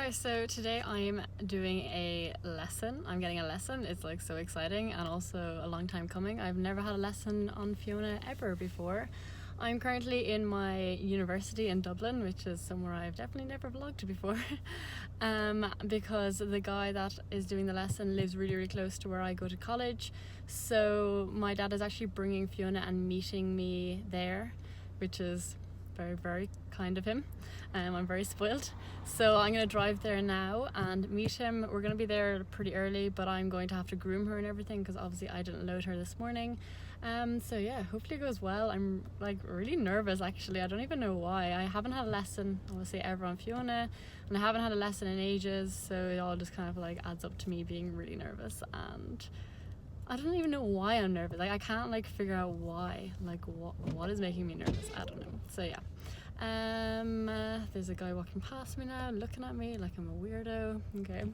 guys, so today I'm doing a lesson. I'm getting a lesson. It's like so exciting and also a long time coming. I've never had a lesson on Fiona ever before. I'm currently in my university in Dublin, which is somewhere I've definitely never vlogged before because the guy that is doing the lesson lives really close to where I go to college. So my dad is actually bringing Fiona and meeting me there, which is very kind of him. I'm very spoiled, so I'm going to drive there now and meet him. We're going to be there pretty early, but I'm going to have to groom her and everything because obviously I didn't load her this morning. So yeah, hopefully it goes well. I'm like really nervous actually. I don't even know why. I haven't had a lesson obviously ever on Fiona, and I haven't had a lesson in ages, so it all just kind of like adds up to me being really nervous, and I don't even know why I'm nervous. Like I can't like figure out why, like what is making me nervous. I don't know. So yeah, there's a guy walking past me now looking at me like I'm a weirdo. Okay.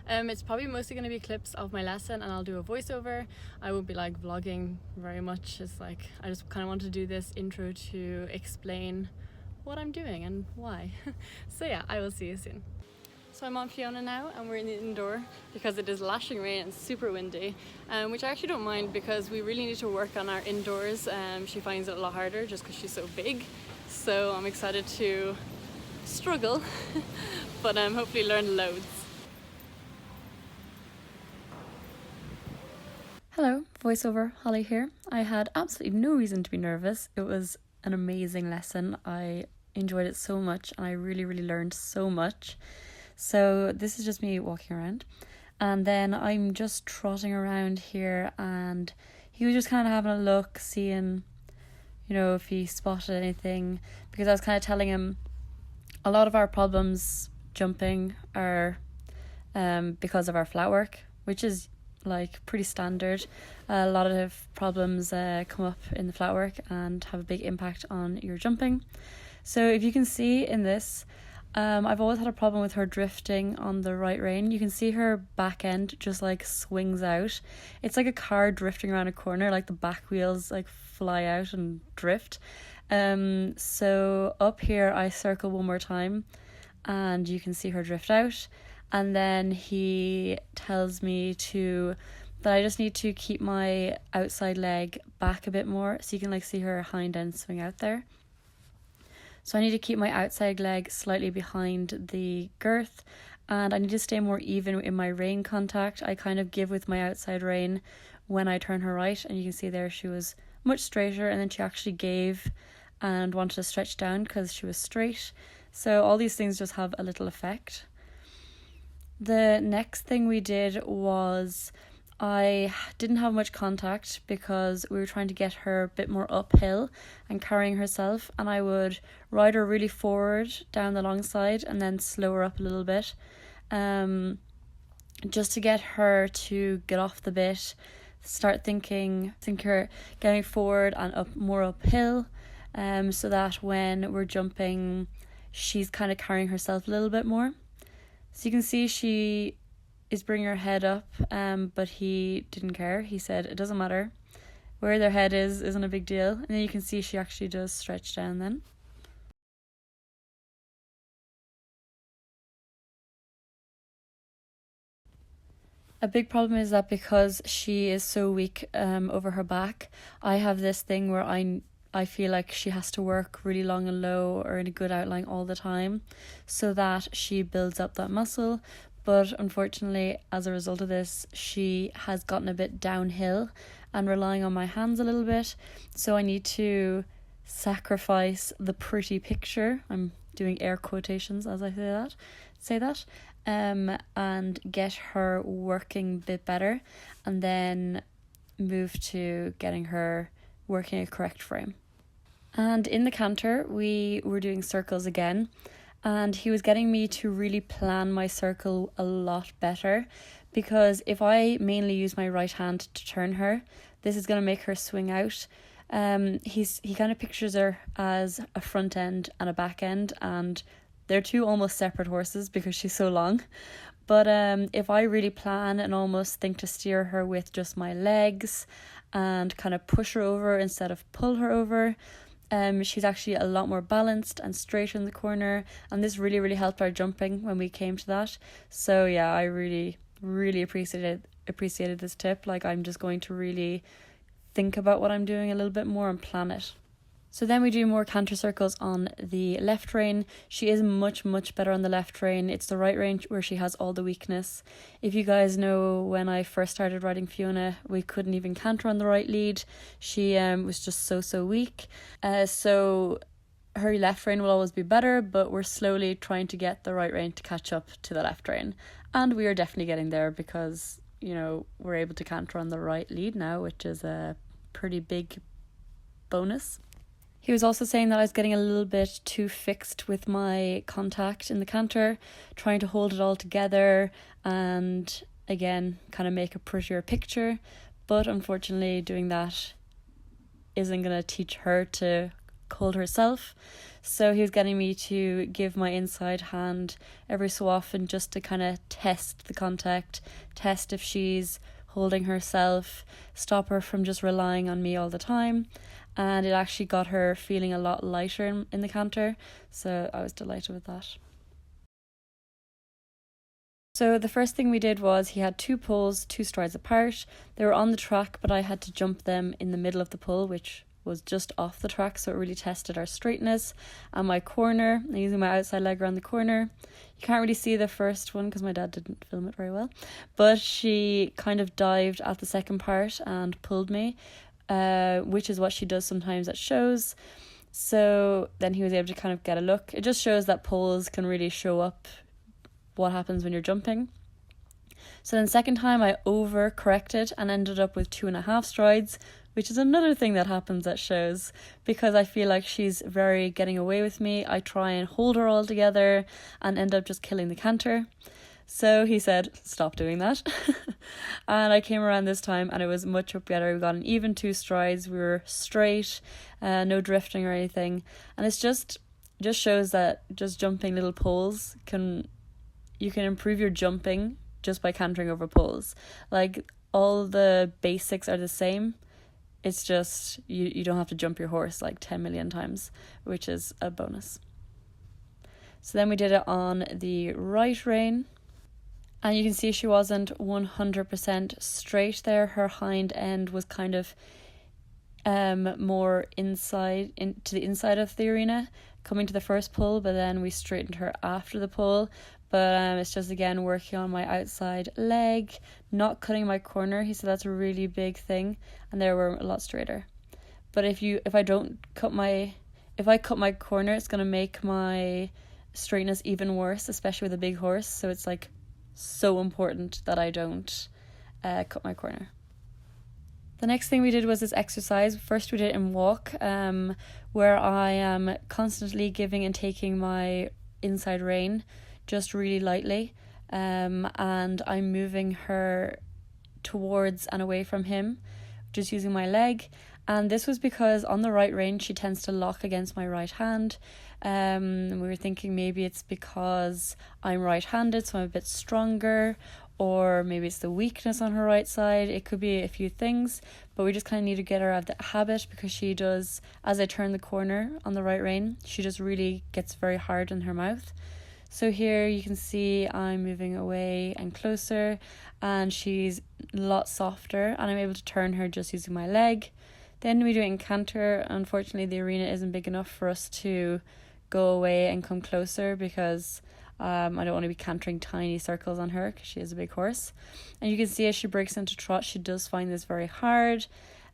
It's probably mostly going to be clips of my lesson, and I'll do a voiceover. I won't be like vlogging very much. It's like I just kind of want to do this intro to explain what I'm doing and why. So yeah, I will see you soon. So I'm on Fiona now and we're in the indoor because it is lashing rain and super windy, which I actually don't mind because we really need to work on our indoors. She finds it a lot harder just because she's so big. So I'm excited to struggle, but hopefully learn loads. Hello, voiceover, Holly here. I had absolutely no reason to be nervous. It was an amazing lesson. I enjoyed it so much and I really learned so much. So this is just me walking around, and then I'm just trotting around here, and he was just kind of having a look, seeing, you know, if he spotted anything, because I was kind of telling him a lot of our problems jumping are because of our flatwork, which is like pretty standard. A lot of problems come up in the flatwork and have a big impact on your jumping. So if you can see in this, I've always had a problem with her drifting on the right rein. You can see her back end just like swings out. It's like a car drifting around a corner, like the back wheels like fly out and drift. So up here I circle one more time and you can see her drift out, and then he tells me that I just need to keep my outside leg back a bit more, so you can like see her hind end swing out there. So I need to keep my outside leg slightly behind the girth, and I need to stay more even in my rein contact. I kind of give with my outside rein when I turn her right, and you can see there she was much straighter, and then she actually gave and wanted to stretch down because she was straight. So all these things just have a little effect. The next thing we did was I didn't have much contact because we were trying to get her a bit more uphill and carrying herself, and I would ride her really forward down the long side and then slow her up a little bit, just to get her to get off the bit, start thinking her getting forward and up more uphill, so that when we're jumping she's kind of carrying herself a little bit more. So you can see she is bringing her head up, but he didn't care. He said it doesn't matter, where their head isn't a big deal. And then you can see she actually does stretch down then. A big problem is that because she is so weak over her back, I have this thing where I feel like she has to work really long and low or in a good outline all the time so that she builds up that muscle. But unfortunately, as a result of this, she has gotten a bit downhill and relying on my hands a little bit. So I need to sacrifice the pretty picture. I'm doing air quotations as I say that, and get her working a bit better, and then move to getting her working a correct frame. And in the canter, we were doing circles again. And he was getting me to really plan my circle a lot better, because if I mainly use my right hand to turn her, this is going to make her swing out. He kind of pictures her as a front end and a back end, and they're two almost separate horses because she's so long. But if I really plan and almost think to steer her with just my legs and kind of push her over instead of pull her over, She's actually a lot more balanced and straighter in the corner, and this really, really helped our jumping when we came to that. So yeah, I really, really appreciated this tip. Like, I'm just going to really think about what I'm doing a little bit more and plan it. So then we do more canter circles on the left rein. She is much, much better on the left rein. It's the right rein where she has all the weakness. If you guys know, when I first started riding Fiona, we couldn't even canter on the right lead. She was just so weak. So her left rein will always be better, but we're slowly trying to get the right rein to catch up to the left rein. And we are definitely getting there because, you know, we're able to canter on the right lead now, which is a pretty big bonus. He was also saying that I was getting a little bit too fixed with my contact in the canter, trying to hold it all together and, again, kind of make a prettier picture. But unfortunately, doing that isn't going to teach her to hold herself. So he was getting me to give my inside hand every so often just to kind of test the contact, test if she's holding herself, stop her from just relying on me all the time. And it actually got her feeling a lot lighter in the canter, so I was delighted with that. So the first thing we did was he had 2 poles 2 strides apart. They were on the track, but I had to jump them in the middle of the pole, which was just off the track, so it really tested our straightness and my corner. I'm using my outside leg around the corner. You can't really see the first one because my dad didn't film it very well, but she kind of dived at the second part and pulled me, which is what she does sometimes at shows. So then he was able to kind of get a look. It just shows that poles can really show up what happens when you're jumping. So then second time I overcorrected and ended up with 2.5 strides, which is another thing that happens at shows because I feel like she's very getting away with me. I try and hold her all together and end up just killing the canter. So he said, stop doing that. And I came around this time and it was much better. We got an even 2 strides. We were straight, no drifting or anything. And it's just shows that just jumping little poles you can improve your jumping just by cantering over poles. Like, all the basics are the same. It's just you don't have to jump your horse like 10 million times, which is a bonus. So then we did it on the right rein. And you can see she wasn't 100% straight there. Her hind end was kind of more to the inside of the arena, coming to the first pull, but then we straightened her after the pull. But it's just, again, working on my outside leg, not cutting my corner. He said that's a really big thing, and there we're a lot straighter. But if I cut my corner, it's gonna make my straightness even worse, especially with a big horse. So it's like so important that I don't cut my corner. The next thing we did was this exercise. First we did it in walk, where I am constantly giving and taking my inside rein just really lightly, and I'm moving her towards and away from him, just using my leg. And this was because on the right rein she tends to lock against my right hand. We were thinking maybe it's because I'm right-handed, so I'm a bit stronger, or maybe it's the weakness on her right side. It could be a few things, but we just kind of need to get her out of the habit, because she does, as I turn the corner on the right rein, she just really gets very hard in her mouth. So here you can see I'm moving away and closer, and she's a lot softer, and I'm able to turn her just using my leg. Then we do it in canter. Unfortunately, the arena isn't big enough for us to go away and come closer, because I don't want to be cantering tiny circles on her because she is a big horse. And you can see as she breaks into trot, she does find this very hard.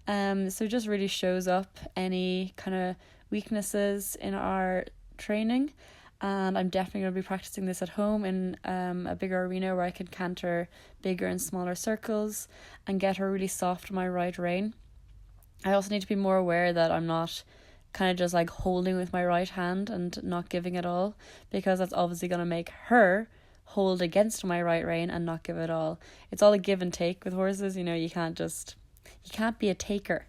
So it just really shows up any kind of weaknesses in our training. And I'm definitely going to be practicing this at home in a bigger arena where I can canter bigger and smaller circles and get her really soft on my right rein. I also need to be more aware that I'm not kind of just like holding with my right hand and not giving it all, because that's obviously going to make her hold against my right rein and not give it all. It's all a give and take with horses, you can't be a taker.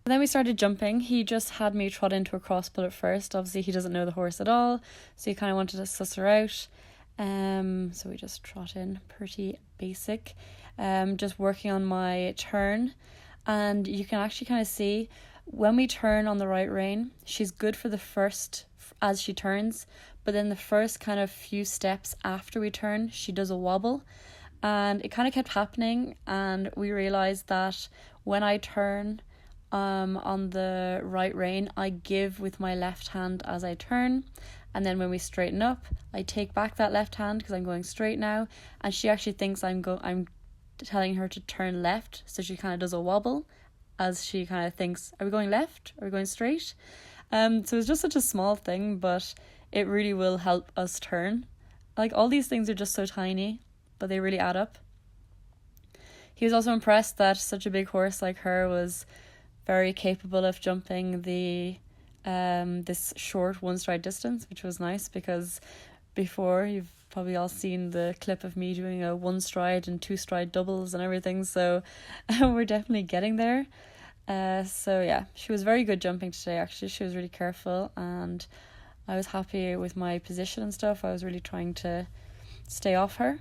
And then we started jumping. He just had me trot into a cross pull at first. Obviously he doesn't know the horse at all, so he kind of wanted to suss her out. So we just trot in, pretty basic. Just working on my turn, and you can actually kind of see when we turn on the right rein, she's good for the first, as she turns, but then the first kind of few steps after we turn, she does a wobble, and it kind of kept happening, and we realized that when I turn on the right rein, I give with my left hand as I turn, and then when we straighten up, I take back that left hand because I'm going straight now, and she actually thinks I'm telling her to turn left, so she kind of does a wobble as she kind of thinks, are we going left? Are we going straight? So it's just such a small thing, but it really will help us turn. Like, all these things are just so tiny, but they really add up. He was also impressed that such a big horse like her was very capable of jumping the this short one stride distance, which was nice, because before, you've probably all seen the clip of me doing a one stride and two stride doubles and everything, so we're definitely getting there. So yeah, she was very good jumping today. Actually, she was really careful, and I was happy with my position and stuff. I was really trying to stay off her.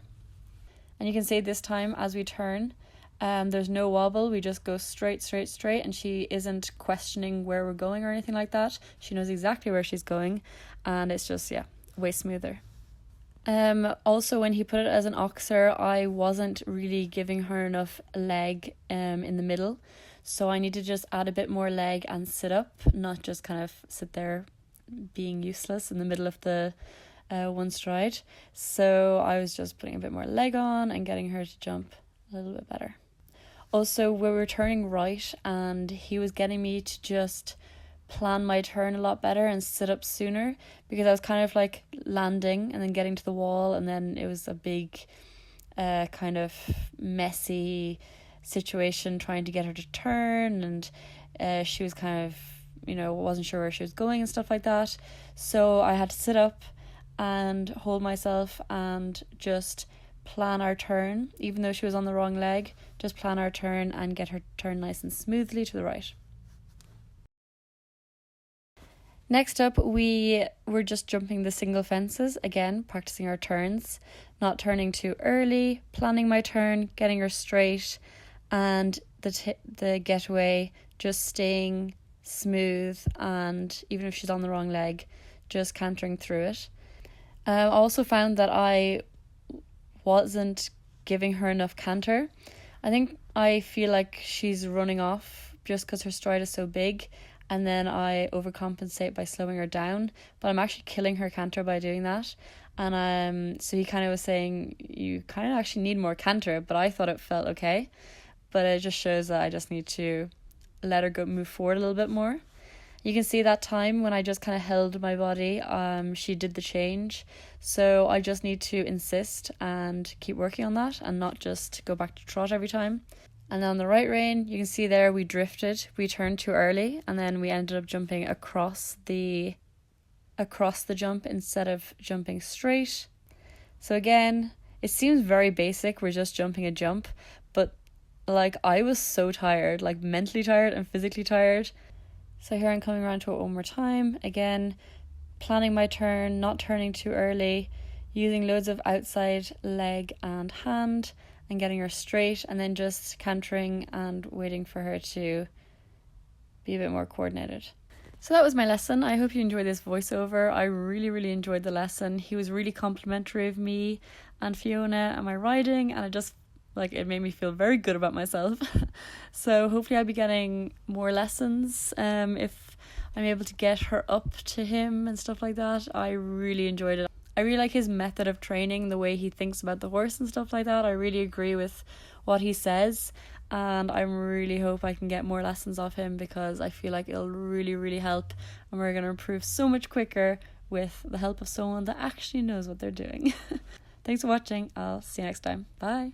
And you can see this time as we turn, there's no wobble. We just go straight, and she isn't questioning where we're going or anything like that. She knows exactly where she's going, and it's just, yeah, way smoother. Also, when he put it as an oxer, I wasn't really giving her enough leg in the middle, so I need to just add a bit more leg and sit up, not just kind of sit there being useless in the middle of the one stride. So I was just putting a bit more leg on and getting her to jump a little bit better. Also, we were turning right, and he was getting me to just plan my turn a lot better and sit up sooner, because I was kind of like landing and then getting to the wall, and then it was a big kind of messy situation trying to get her to turn, and she was kind of, wasn't sure where she was going and stuff like that. So I had to sit up and hold myself and just plan our turn, even though she was on the wrong leg, just plan our turn and get her to turn nice and smoothly to the right. Next up, we were just jumping the single fences, again, practicing our turns, not turning too early, planning my turn, getting her straight, and the getaway just staying smooth, and even if she's on the wrong leg, just cantering through it. I also found that I wasn't giving her enough canter. I feel like she's running off just because her stride is so big, and then I overcompensate by slowing her down, but I'm actually killing her canter by doing that. And so he kind of was saying, you kind of actually need more canter, but I thought it felt okay. But it just shows that I just need to let her move forward a little bit more. You can see that time when I just kind of held my body, she did the change. So I just need to insist and keep working on that, and not just go back to trot every time. And then on the right rein, you can see there we drifted. We turned too early, and then we ended up jumping across the jump instead of jumping straight. So again, it seems very basic. We're just jumping a jump, but like, I was so tired, like mentally tired and physically tired. So here I'm coming around to it one more time. Again, planning my turn, not turning too early, using loads of outside leg and hand, and getting her straight, and then just cantering and waiting for her to be a bit more coordinated. So that was my lesson. I hope you enjoyed this voiceover. I really, really enjoyed the lesson. He was really complimentary of me and Fiona and my riding, and it made me feel very good about myself. So hopefully I'll be getting more lessons if I'm able to get her up to him and stuff like that. I really enjoyed it. I really like his method of training, the way he thinks about the horse and stuff like that. I really agree with what he says, and I really hope I can get more lessons off him, because I feel like it'll really, really help, and we're going to improve so much quicker with the help of someone that actually knows what they're doing. Thanks for watching. I'll see you next time. Bye.